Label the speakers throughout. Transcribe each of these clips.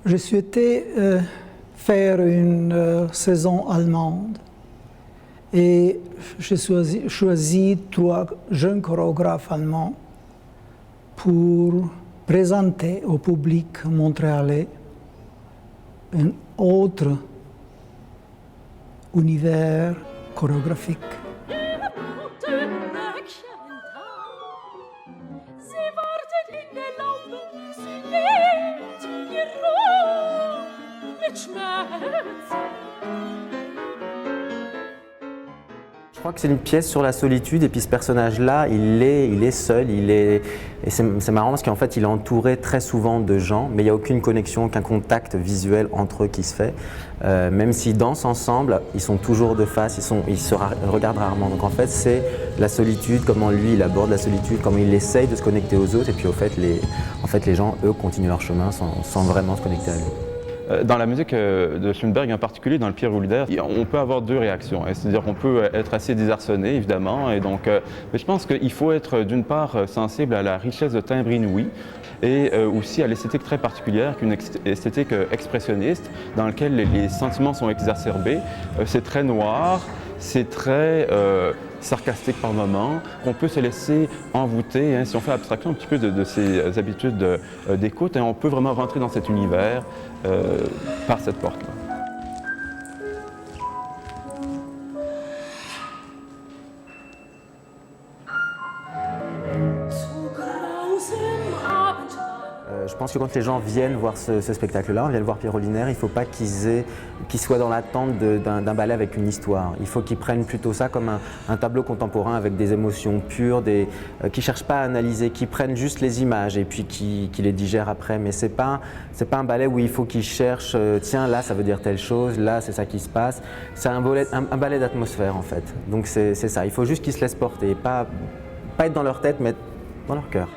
Speaker 1: Je souhaitais faire une saison allemande et j'ai choisi 3 jeunes chorégraphes allemands pour présenter au public montréalais un autre univers chorégraphique.
Speaker 2: Je crois que c'est une pièce sur la solitude et puis ce personnage-là, il est seul, et c'est marrant parce qu'en fait il est entouré très souvent de gens, mais il n'y a aucune connexion, aucun contact visuel entre eux qui se fait. Même s'ils dansent ensemble, ils sont toujours de face, ils se regardent rarement. Donc en fait c'est la solitude, comment lui il aborde la solitude, comment il essaye de se connecter aux autres et puis au fait les gens eux continuent leur chemin sans vraiment se connecter à lui.
Speaker 3: Dans la musique de Schoenberg en particulier, dans le Pierre Houlider, on peut avoir 2 réactions. C'est-à-dire qu'on peut être assez désarçonné, évidemment, et donc, mais je pense qu'il faut être d'une part sensible à la richesse de timbre inouï et aussi à l'esthétique très particulière qu'une esthétique expressionniste dans laquelle les sentiments sont exacerbés. C'est très noir, c'est très sarcastique par moments, qu'on peut se laisser envoûter, hein, si on fait abstraction un petit peu de ses habitudes d'écoute, hein, on peut vraiment rentrer dans cet univers par cette porte-là.
Speaker 2: Je pense que quand les gens viennent voir ce spectacle-là, viennent voir Pierre Houlider, il ne faut pas qu'ils soient dans l'attente d'un ballet avec une histoire. Il faut qu'ils prennent plutôt ça comme un tableau contemporain avec des émotions pures, qui ne cherchent pas à analyser, qui prennent juste les images et puis qui les digèrent après. Mais ce n'est pas un ballet où il faut qu'ils cherchent tiens, là ça veut dire telle chose, là c'est ça qui se passe. C'est un ballet d'atmosphère en fait. Donc c'est ça, il faut juste qu'ils se laissent porter, et pas être dans leur tête, mais dans leur cœur.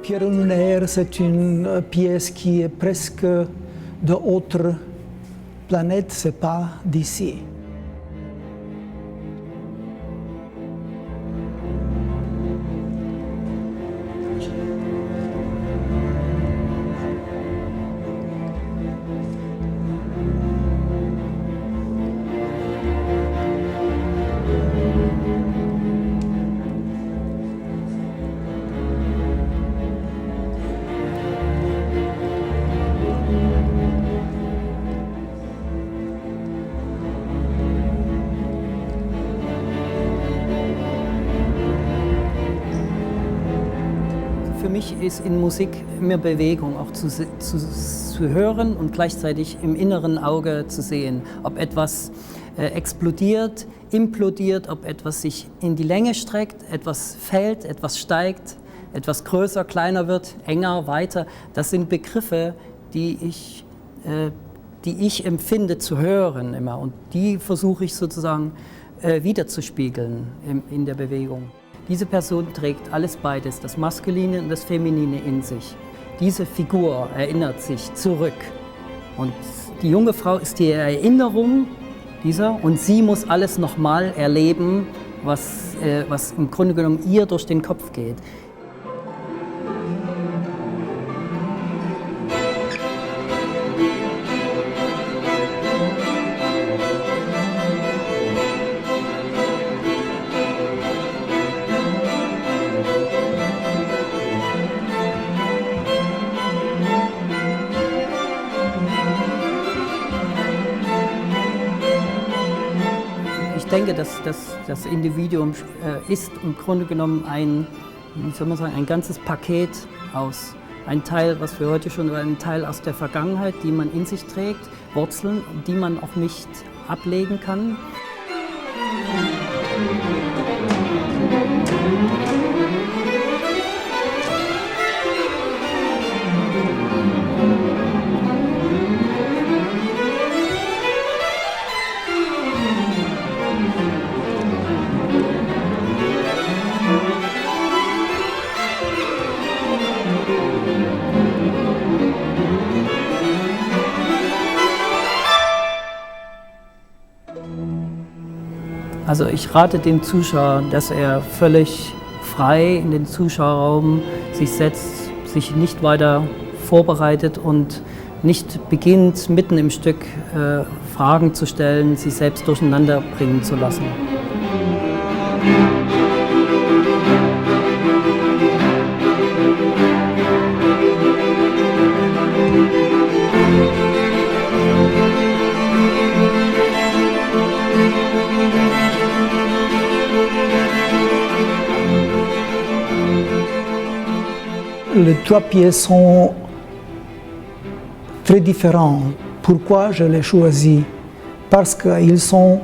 Speaker 1: Pierre Houlider, c'est une pièce qui est presque d'autre planète, c'est pas d'ici.
Speaker 4: Für mich ist in Musik immer Bewegung, auch zu hören und gleichzeitig im inneren Auge zu sehen, ob etwas explodiert, implodiert, ob etwas sich in die Länge streckt, etwas fällt, etwas steigt, etwas größer, kleiner wird, enger, weiter. Das sind Begriffe, die ich empfinde zu hören immer, und die versuche ich sozusagen wiederzuspiegeln in der Bewegung. Diese Person trägt alles beides, das Maskuline und das Feminine in sich. Diese Figur erinnert sich zurück. Und die junge Frau ist die Erinnerung dieser, und sie muss alles nochmal erleben, was im Grunde genommen ihr durch den Kopf geht. Ich denke, dass das Individuum ist im Grunde genommen ein ganzes Paket aus. Ein Teil, was wir heute schon, ein Teil aus der Vergangenheit, die man in sich trägt, Wurzeln, die man auch nicht ablegen kann. Also ich rate dem Zuschauer, dass er völlig frei in den Zuschauerraum sich nicht weiter vorbereitet und nicht beginnt, mitten im Stück Fragen zu stellen, sich selbst durcheinander bringen zu lassen.
Speaker 1: Les trois pièces sont très différentes. Pourquoi je les choisis? Parce qu'ils sont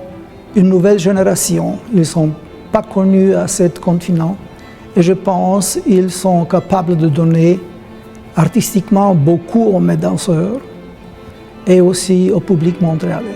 Speaker 1: une nouvelle génération. Ils ne sont pas connus à ce continent. Et je pense qu'ils sont capables de donner artistiquement beaucoup aux mes danseurs et aussi au public montréalais.